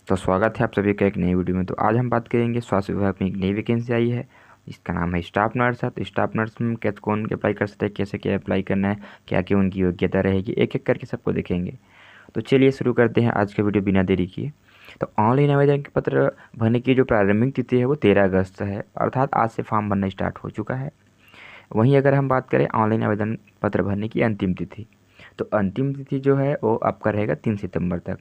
तो स्वागत है आप सभी का एक नई वीडियो में। तो आज हम बात करेंगे स्वास्थ्य विभाग में एक नई वैकेंसी आई है। इसका नाम है स्टाफ नर्स है। तो स्टाफ नर्स में कैसे कौन अप्लाई कर सकता है, कैसे क्या अप्लाई करना है, क्या क्या उनकी योग्यता रहेगी, एक एक करके सबको देखेंगे। तो चलिए शुरू करते हैं आज का वीडियो बिना देरी किए। तो ऑनलाइन आवेदन पत्र भरने की जो प्रारंभिक तिथि है वो 13 अगस्त है, अर्थात आज से फॉर्म भरना स्टार्ट हो चुका है। वहीं अगर हम बात करें ऑनलाइन आवेदन पत्र भरने की अंतिम तिथि, तो अंतिम तिथि जो है वो आपका रहेगा 3 सितंबर तक।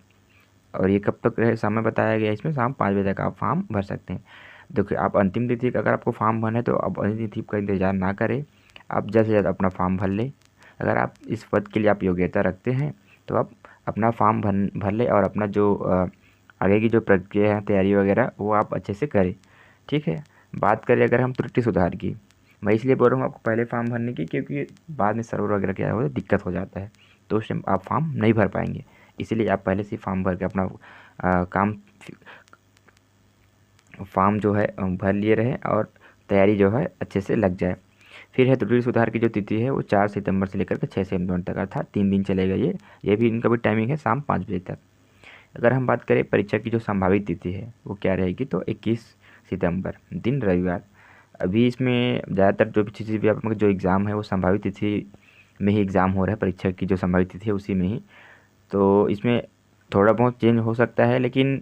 और ये कब तक रहे समय बताया गया है इसमें, शाम 5 बजे तक आप फॉर्म भर सकते हैं। देखिए, आप अंतिम तिथि का अगर आपको फॉर्म भरना है तो आप अंतिम तिथि का इंतज़ार ना करें, आप जल्द से जल्द अपना फॉर्म भर लें। अगर आप इस पद के लिए आप योग्यता रखते हैं तो आप अपना फॉर्म भर लें और अपना जो आगे की जो प्रक्रिया है, तैयारी वगैरह, वो आप अच्छे से करें। ठीक है। बात करें अगर हम त्रुटि सुधार की, मैं इसलिए बोल रहा हूँ आपको पहले फॉर्म भरने की, क्योंकि बाद में सर्वर वगैरह क्या हो दिक्कत हो जाता है, तो उस टाइम आप फॉर्म नहीं भर पाएंगे। इसीलिए आप पहले से फॉर्म भर के अपना काम फॉर्म जो है भर लिए रहे और तैयारी जो है अच्छे से लग जाए। फिर है त्रुटि सुधार की जो तिथि है वो 4 सितंबर से लेकर के 6 सितंबर तक, अर्थात 3 दिन चलेगा ये भी इनका भी टाइमिंग है शाम 5 बजे तक। अगर हम बात करें परीक्षा की जो संभावित तिथि है वो क्या रहेगी, तो 21 सितंबर दिन रविवार। अभी इसमें ज़्यादातर जो भी चीज़ें भी आपका जो एग्ज़ाम है वो संभावित तिथि में ही एग्ज़ाम हो रहा है। परीक्षा की जो संभावित तिथि है उसी में ही, तो इसमें थोड़ा बहुत चेंज हो सकता है, लेकिन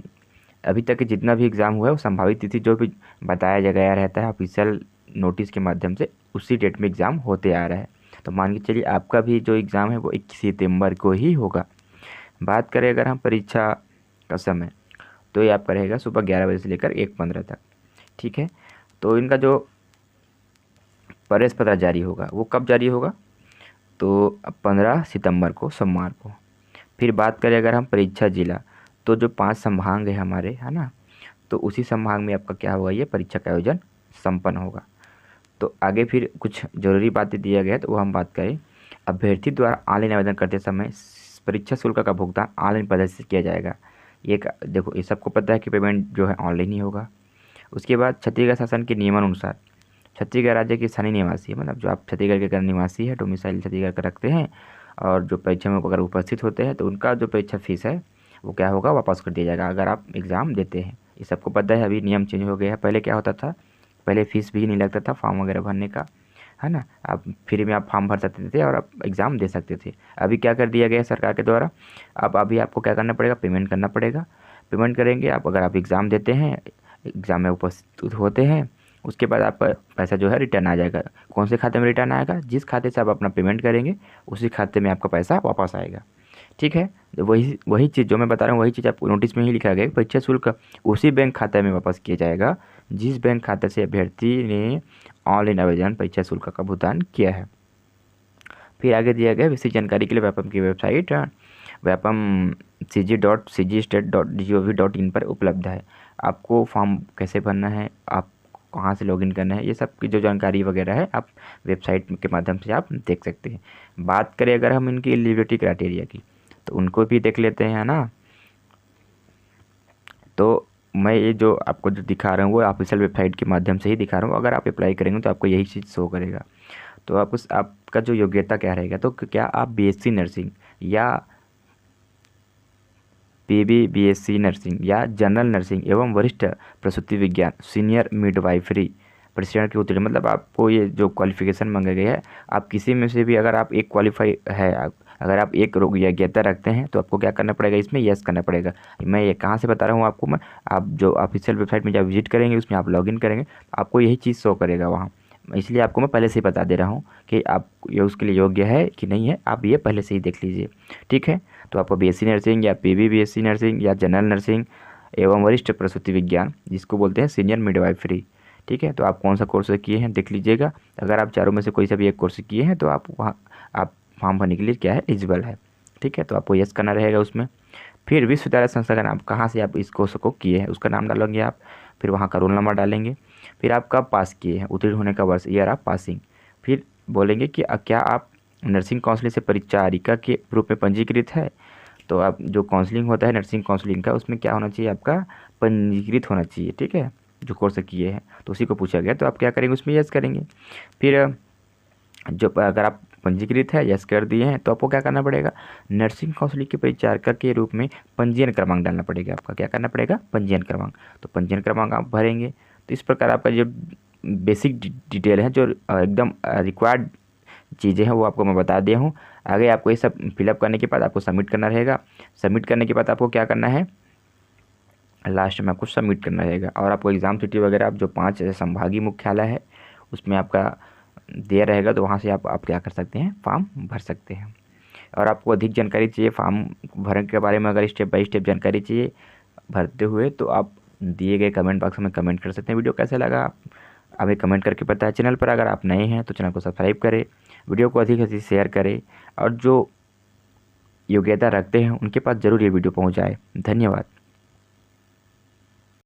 अभी तक के जितना भी एग्ज़ाम हुआ है वो संभावित तिथि जो भी बताया गया रहता है ऑफिशियल नोटिस के माध्यम से, उसी डेट में एग्ज़ाम होते आ रहा है। तो मान के चलिए आपका भी जो एग्ज़ाम है वो 21 सितंबर को ही होगा। बात करें अगर हम परीक्षा का समय, तो ये आपका रहेगा सुबह 11 बजे से लेकर 1:15 तक। ठीक है। तो इनका जो प्रवेश पत्र जारी होगा वो कब जारी होगा, तो 15 सितंबर को, सोमवार को। फिर बात करें अगर हम परीक्षा जिला, तो जो 5 संभाग है हमारे, है ना, तो उसी संभाग में आपका क्या होगा, ये परीक्षा का आयोजन संपन्न होगा। तो आगे फिर कुछ ज़रूरी बातें दिया गया है, तो वो हम बात करें। अभ्यर्थी द्वारा ऑनलाइन आवेदन करते समय परीक्षा शुल्क का भुगतान ऑनलाइन पद्धति से किया जाएगा। देखो, ये सबको पता है कि पेमेंट जो है ऑनलाइन ही होगा। उसके बाद छत्तीसगढ़ शासन के नियमानुसार छत्तीसगढ़ राज्य के स्थानीय निवासी है, मतलब जो आप छत्तीसगढ़ के अगर निवासी है, डोमिसाइल छत्तीसगढ़ का रखते हैं और जो परीक्षा में अगर उपस्थित होते हैं, तो उनका जो परीक्षा फीस है वो क्या होगा, वापस कर दिया जाएगा अगर आप एग्ज़ाम देते हैं। ये सबको पता है। अभी नियम चेंज हो गया है, पहले क्या होता था, पहले फीस भी नहीं लगता था फॉर्म वगैरह भरने का, है ना। आप फ्री में आप फॉर्म भर सकते थे और आप एग्ज़ाम दे सकते थे। अभी क्या कर दिया गया है सरकार के द्वारा, अब अभी आपको क्या करना पड़ेगा, पेमेंट करना पड़ेगा। पेमेंट करेंगे आप, अगर आप एग्ज़ाम देते हैं, एग्ज़ाम में उपस्थित होते हैं, उसके बाद आपका पैसा जो है रिटर्न आ जाएगा। कौन से खाते में रिटर्न आएगा, जिस खाते से आप अपना पेमेंट करेंगे उसी खाते में आपका पैसा वापस आएगा। ठीक है। तो वही वही चीज़ जो मैं बता रहा हूँ, वही चीज़ आपको नोटिस में ही लिखा गया है। परीक्षा शुल्क उसी बैंक खाते में वापस किया जाएगा जिस बैंक खाते से अभ्यर्थी ने ऑनलाइन आवेदन परीक्षा शुल्क का भुगतान किया है। फिर आगे दिया गया विस्तृत जानकारी के लिए व्यापम की वेबसाइट व्यापम cg.cgstate.gov.in पर उपलब्ध है। आपको फॉर्म कैसे भरना है, आप कहाँ से लॉगिन करना है, ये सब की जो जानकारी वगैरह है आप वेबसाइट के माध्यम से आप देख सकते हैं। बात करें अगर हम इनकी एलिजिबिलिटी क्राइटेरिया की, तो उनको भी देख लेते हैं, है ना। तो मैं ये जो आपको जो दिखा रहा हूँ वो ऑफिशियल वेबसाइट के माध्यम से ही दिखा रहा हूँ। अगर आप अप्लाई करेंगे तो आपको यही चीज़ शो करेगा। तो आपका जो योग्यता क्या रहेगा, तो क्या आप बीएससी नर्सिंग या बीएससी नर्सिंग या जनरल नर्सिंग एवं वरिष्ठ प्रसूति विज्ञान सीनियर मिडवाइफरी प्रशिक्षण के उत्तीर्ण, मतलब आपको ये जो क्वालिफिकेशन मांगे गए हैं, आप किसी में से भी अगर आप एक क्वालिफाई है, अगर आप एक योग्यता रखते हैं तो आपको क्या करना पड़ेगा, इसमें यस करना पड़ेगा। मैं ये कहाँ से बता रहा हूँ आपको, मैं आप जो ऑफिशियल वेबसाइट में जब विजिट करेंगे उसमें आप लॉगिन करेंगे, आपको यही चीज़ शो करेगा वहाँ। इसलिए आपको मैं पहले से ही बता दे रहा हूँ कि आप ये उसके लिए योग्य है कि नहीं है, आप ये पहले से ही देख लीजिए। ठीक है। तो आपको बीएससी नर्सिंग या बीएससी नर्सिंग या जनरल नर्सिंग एवं वरिष्ठ प्रसूति विज्ञान, जिसको बोलते हैं सीनियर मिडवाइफरी, ठीक है, तो आप कौन सा कोर्स किए हैं देख लीजिएगा। अगर आप चारों में से कोई सा भी एक कोर्स किए हैं तो आप वहाँ आप फॉर्म भरने के लिए क्या है, एलिजिबल है। ठीक है। तो आपको यस करना रहेगा उसमें। फिर विश्वविद्यालय संस्था का नाम, कहाँ से आप इस कोर्स को किए हैं उसका नाम डालेंगे आप, फिर वहाँ का रोल नंबर डालेंगे। फिर आप कब पास किए हैं, उत्तीर्ण होने का वर्ष, ईयर ऑफ पासिंग। फिर बोलेंगे कि क्या आप नर्सिंग काउंसलिंग से परिचारिका के रूप में पंजीकृत है। तो आप जो काउंसलिंग होता है नर्सिंग काउंसलिंग का, उसमें क्या होना चाहिए, आपका पंजीकृत होना चाहिए। ठीक है। जो कोर्स किए हैं तो उसी को पूछा गया, तो आप क्या करेंगे, उसमें यस करेंगे। फिर जो अगर आप पंजीकृत है, यस कर दिए हैं, तो आपको क्या करना पड़ेगा, नर्सिंग काउंसिल के परिचारिका के रूप में पंजीयन क्रमांक डालना पड़ेगा। आपका क्या करना पड़ेगा, पंजीयन क्रमांक। तो पंजीयन क्रमांक आप भरेंगे। तो इस प्रकार आपका जो बेसिक डिटेल है, जो एकदम रिक्वायर्ड चीज़ें हैं, वो आपको मैं बता दिया हूँ। आगे आपको ये सब फिलअप करने के बाद आपको सबमिट करना रहेगा। सबमिट करने के बाद आपको क्या करना है, लास्ट में आपको सबमिट करना रहेगा। और आपको एग्ज़ाम सिटी वगैरह आप जो 5 संभागीय मुख्यालय है उसमें आपका दिया रहेगा, तो वहाँ से आप क्या कर सकते हैं, फॉर्म भर सकते हैं। और आपको अधिक जानकारी चाहिए फॉर्म भरने के बारे में, अगर स्टेप बाय स्टेप जानकारी चाहिए भरते हुए, तो आप दिए गए कमेंट बॉक्स में कमेंट कर सकते हैं। वीडियो कैसा लगा हमें कमेंट करके बताएं। चैनल पर अगर आप नए हैं तो चैनल को सब्सक्राइब करें, वीडियो को अधिक से अधिक शेयर करें, और जो योग्यता रखते हैं उनके पास ज़रूर ये वीडियो पहुंच जाए। धन्यवाद।